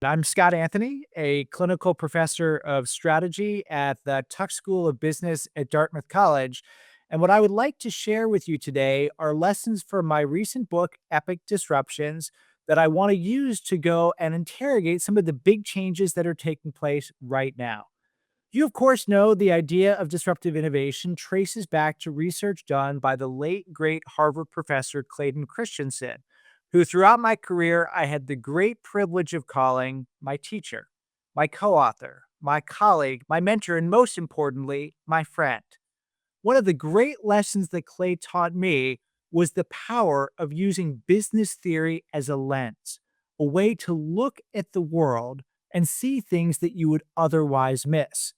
I'm Scott Anthony, a clinical professor of strategy at the Tuck School of Business at Dartmouth College. And what I would like to share with you today are lessons from my recent book, Epic Disruptions, that I want to use to go and interrogate some of the big changes that are taking place right now. You, of course, know the idea of disruptive innovation traces back to research done by the late, great Harvard professor Clayton Christensen, who throughout my career I had the great privilege of calling my teacher, my co author, my colleague, my mentor, and most importantly, my friend. One of the great lessons that Clay taught me was the power of using business theory as a lens, a way to look at the world and see things that you would otherwise miss.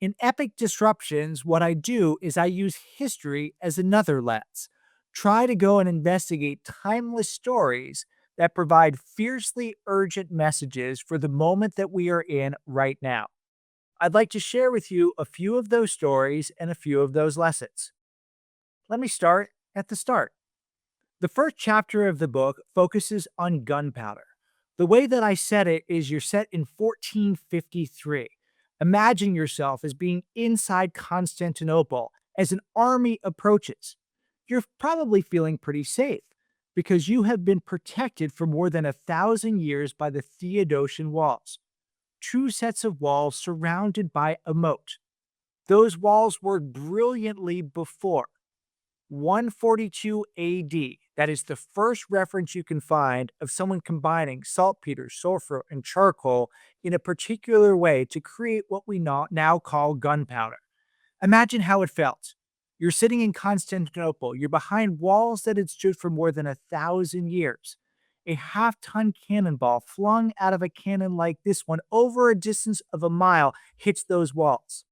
In Epic Disruptions, what I do is I use history as another lens. Try to go and investigate timeless stories that provide fiercely urgent messages for the moment that we are in right now. I'd like to share with you a few of those stories and a few of those lessons. Let me start at the start. The first chapter of the book focuses on gunpowder. The way that I set it is you're set in 1453. Imagine yourself as being inside Constantinople as an army approaches. You're probably feeling pretty safe because you have been protected for more than 1,000 years by the Theodosian walls, two sets of walls surrounded by a moat. Those walls worked brilliantly before 142 AD. That is the first reference you can find of someone combining saltpeter, sulfur, and charcoal in a particular way to create what we now call gunpowder. Imagine how it felt. You're sitting in Constantinople. You're behind walls that had stood for more than 1,000 years. A half-ton cannonball flung out of a cannon like this one over a distance of a mile hits those walls.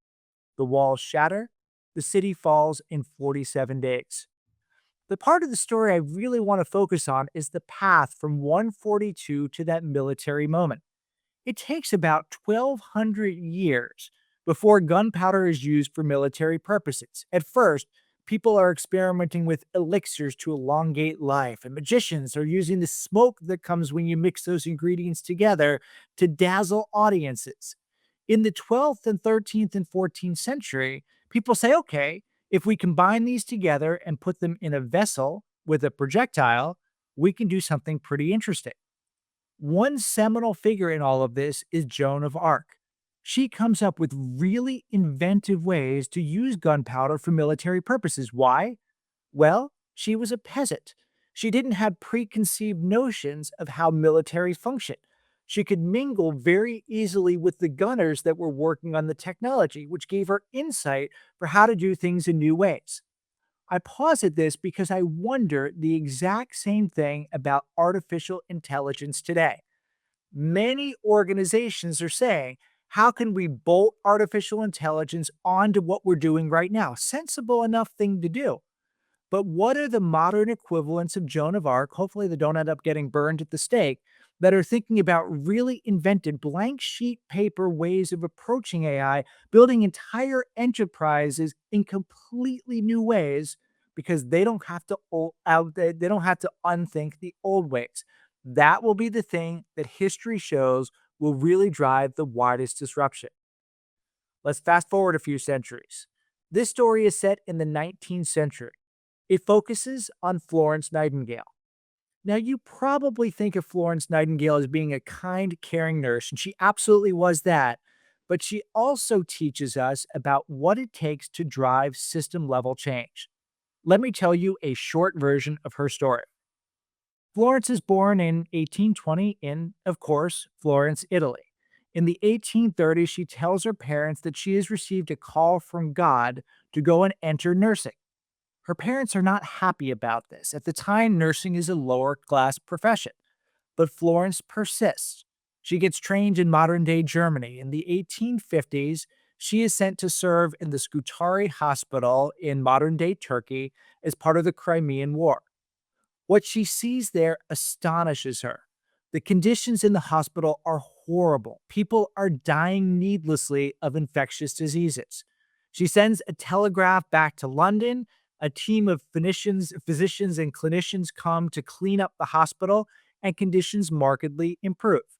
The walls shatter. The city falls in 47 days. The part of the story I really want to focus on is the path from 142 to that military moment. It takes about 1,200 years before gunpowder is used for military purposes. At first, people are experimenting with elixirs to elongate life, and magicians are using the smoke that comes when you mix those ingredients together to dazzle audiences. In the 12th and 13th and 14th century, people say, okay, if we combine these together and put them in a vessel with a projectile, we can do something pretty interesting. One seminal figure in all of this is Joan of Arc. She comes up with really inventive ways to use gunpowder for military purposes. Why? Well, she was a peasant. She didn't have preconceived notions of how military functioned. She could mingle very easily with the gunners that were working on the technology, which gave her insight for how to do things in new ways. I pause at this because I wonder the exact same thing about artificial intelligence today. Many organizations are saying, how can we bolt artificial intelligence onto what we're doing right now? Sensible enough thing to do. But what are the modern equivalents of Joan of Arc, hopefully they don't end up getting burned at the stake, that are thinking about really invented blank sheet paper ways of approaching AI, building entire enterprises in completely new ways because they don't have to unthink the old ways. That will be the thing that history shows will really drive the widest disruption. Let's fast forward a few centuries. This story is set in the 19th century. It focuses on Florence Nightingale. Now, you probably think of Florence Nightingale as being a kind, caring nurse, and she absolutely was that. But she also teaches us about what it takes to drive system level change. Let me tell you a short version of her story. Florence is born in 1820 in, of course, Florence, Italy. In the 1830s, she tells her parents that she has received a call from God to go and enter nursing. Her parents are not happy about this. At the time, nursing is a lower class profession, but Florence persists. She gets trained in modern day Germany. In the 1850s, she is sent to serve in the Scutari Hospital in modern day Turkey as part of the Crimean War. What she sees there astonishes her. The conditions in the hospital are horrible. People are dying needlessly of infectious diseases. She sends a telegraph back to London. A team of physicians and clinicians come to clean up the hospital, and conditions markedly improve.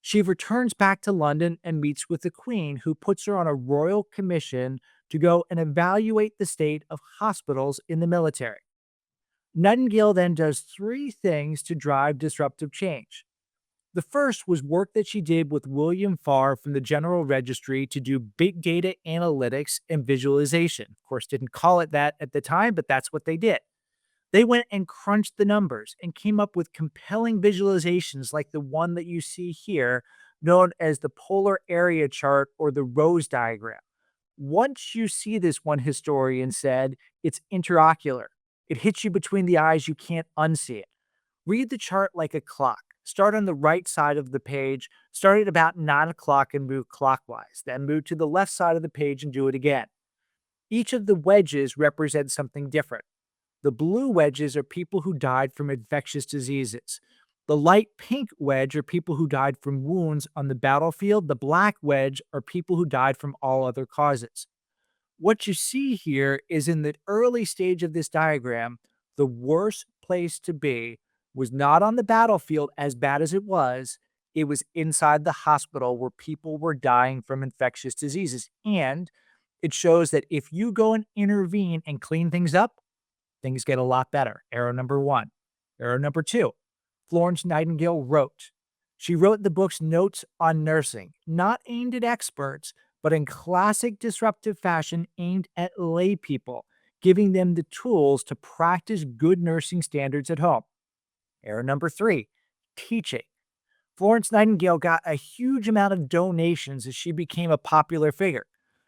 She returns back to London and meets with the Queen, who puts her on a royal commission to go and evaluate the state of hospitals in the military. Nightingale then does three things to drive disruptive change. The first was work that she did with William Farr from the General Registry to do big data analytics and visualization. Of course, didn't call it that at the time, but that's what they did. They went and crunched the numbers and came up with compelling visualizations like the one that you see here, known as the polar area chart or the rose diagram. Once you see this, one historian said, it's interocular. It hits you between the eyes, you can't unsee it. Read the chart like a clock. Start on the right side of the page, start at about 9 o'clock and move clockwise, then move to the left side of the page and do it again. Each of the wedges represents something different. The blue wedges are people who died from infectious diseases. The light pink wedge are people who died from wounds on the battlefield. The black wedge are people who died from all other causes. What you see here is in the early stage of this diagram, the worst place to be was not on the battlefield as bad as it was inside the hospital where people were dying from infectious diseases. And it shows that if you go and intervene and clean things up, things get a lot better. Arrow number one. Arrow number two, Florence Nightingale wrote. She wrote the book's Notes on Nursing, not aimed at experts, but in classic disruptive fashion aimed at lay people, giving them the tools to practice good nursing standards at home. Error number three, teaching. Florence Nightingale got a huge amount of donations as she became a popular figure.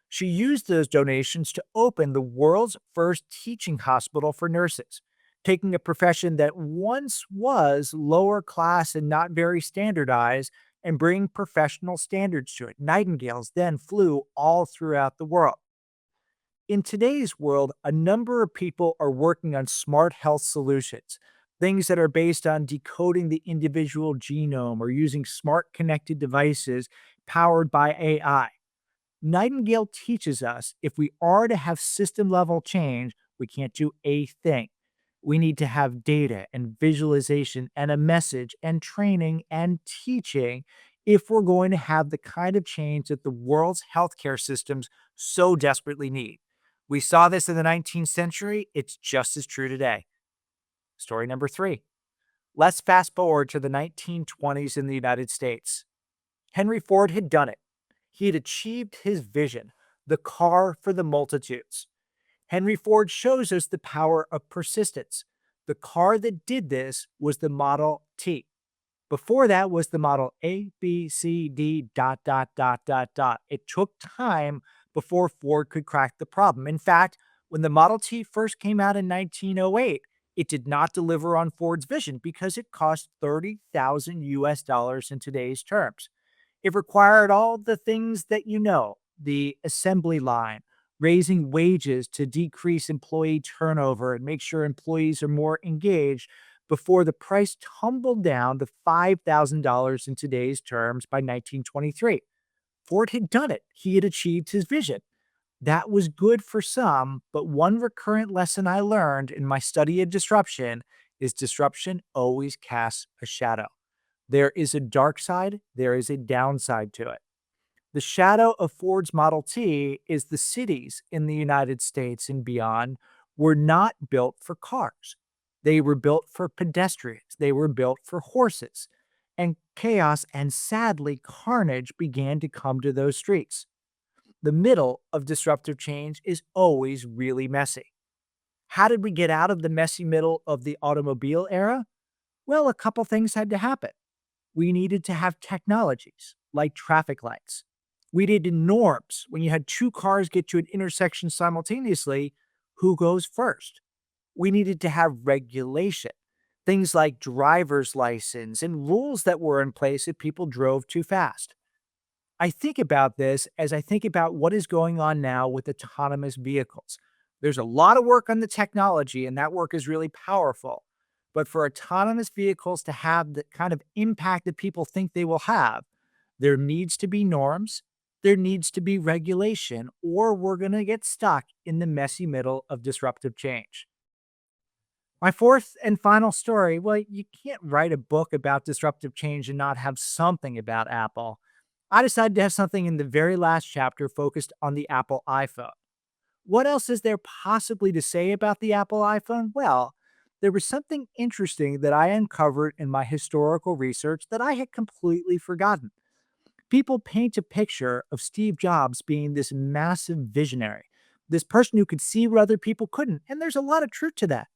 She used those donations to open the world's first teaching hospital for nurses, taking a profession that once was lower class and not very standardized and bringing professional standards to it. Nightingales then flew all throughout the world. In today's world, a number of people are working on smart health solutions, things that are based on decoding the individual genome or using smart connected devices powered by AI. Nightingale teaches us if we are to have system level change, we can't do a thing. We need to have data and visualization and a message and training and teaching if we're going to have the kind of change that the world's healthcare systems so desperately need. We saw this in the 19th century. It's just as true today. Story number three. Let's fast forward to the 1920s in the United States. Henry Ford had done it. He had achieved his vision, the car for the multitudes. Henry Ford shows us the power of persistence. The car that did this was the Model T. Before that was the Model A, B, C, D, dot, dot, dot, dot, dot. It took time before Ford could crack the problem. In fact, when the Model T first came out in 1908, it did not deliver on Ford's vision because it cost 30,000 US dollars in today's terms. It required all the things that you know, the assembly line, raising wages to decrease employee turnover and make sure employees are more engaged before the price tumbled down to $5,000 in today's terms by 1923. Ford had done it. He had achieved his vision. That was good for some, but one recurrent lesson I learned in my study of disruption is disruption always casts a shadow. There is a dark side, there is a downside to it. The shadow of Ford's Model T is the cities in the United States and beyond were not built for cars. They were built for pedestrians. They were built for horses. And chaos and sadly carnage began to come to those streets. The middle of disruptive change is always really messy. How did we get out of the messy middle of the automobile era? Well, a couple things had to happen. We needed to have technologies like traffic lights. We needed norms. When you had two cars get to an intersection simultaneously, who goes first? We needed to have regulation, things like driver's license and rules that were in place if people drove too fast. I think about this as I think about what is going on now with autonomous vehicles. There's a lot of work on the technology, and that work is really powerful. But for autonomous vehicles to have the kind of impact that people think they will have, there needs to be norms, there needs to be regulation, or we're going to get stuck in the messy middle of disruptive change. My fourth and final story, well, you can't write a book about disruptive change and not have something about Apple. I decided to have something in the very last chapter focused on the Apple iPhone. What else is there possibly to say about the Apple iPhone? Well, there was something interesting that I uncovered in my historical research that I had completely forgotten. People paint a picture of Steve Jobs being this massive visionary, this person who could see what other people couldn't, and there's a lot of truth to that.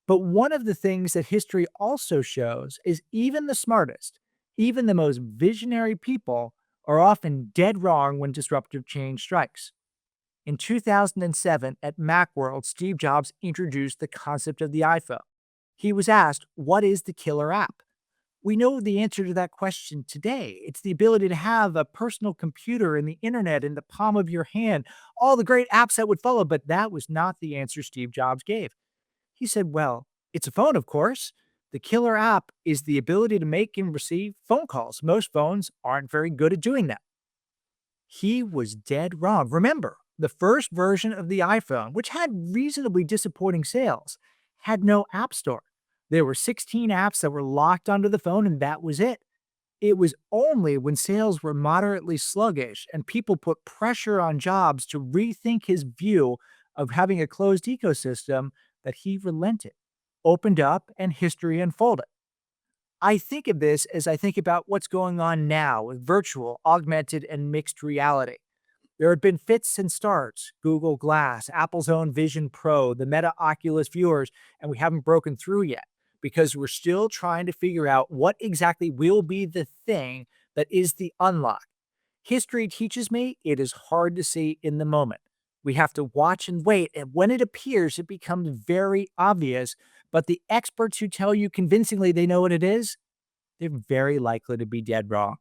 But one of the things that history also shows is even the smartest, even the most visionary people are often dead wrong when disruptive change strikes. In 2007, at Macworld, Steve Jobs introduced the concept of the iPhone. He was asked, "What is the killer app?" We know the answer to that question today. It's the ability to have a personal computer and the internet in the palm of your hand, all the great apps that would follow. But that was not the answer Steve Jobs gave. He said, "Well, it's a phone, of course. The killer app is the ability to make and receive phone calls. Most phones aren't very good at doing that." He was dead wrong. Remember, the first version of the iPhone, which had reasonably disappointing sales, had no app store. There were 16 apps that were locked onto the phone, and that was it. It was only when sales were moderately sluggish and people put pressure on Jobs to rethink his view of having a closed ecosystem that he relented, opened up, and history unfolded. I think of this as I think about what's going on now with virtual, augmented, and mixed reality. There have been fits and starts, Google Glass, Apple's own Vision Pro, the Meta Oculus viewers, and we haven't broken through yet because we're still trying to figure out what exactly will be the thing that is the unlock. History teaches me it is hard to see in the moment. We have to watch and wait, and when it appears, it becomes very obvious. But the experts who tell you convincingly they know what it is, they're very likely to be dead wrong.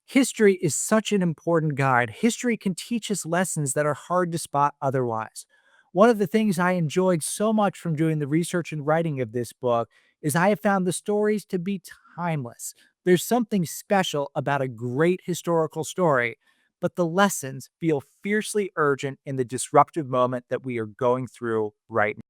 History is such an important guide. History can teach us lessons that are hard to spot otherwise. One of the things I enjoyed so much from doing the research and writing of this book is I have found the stories to be timeless. There's something special about a great historical story, but the lessons feel fiercely urgent in the disruptive moment that we are going through right now.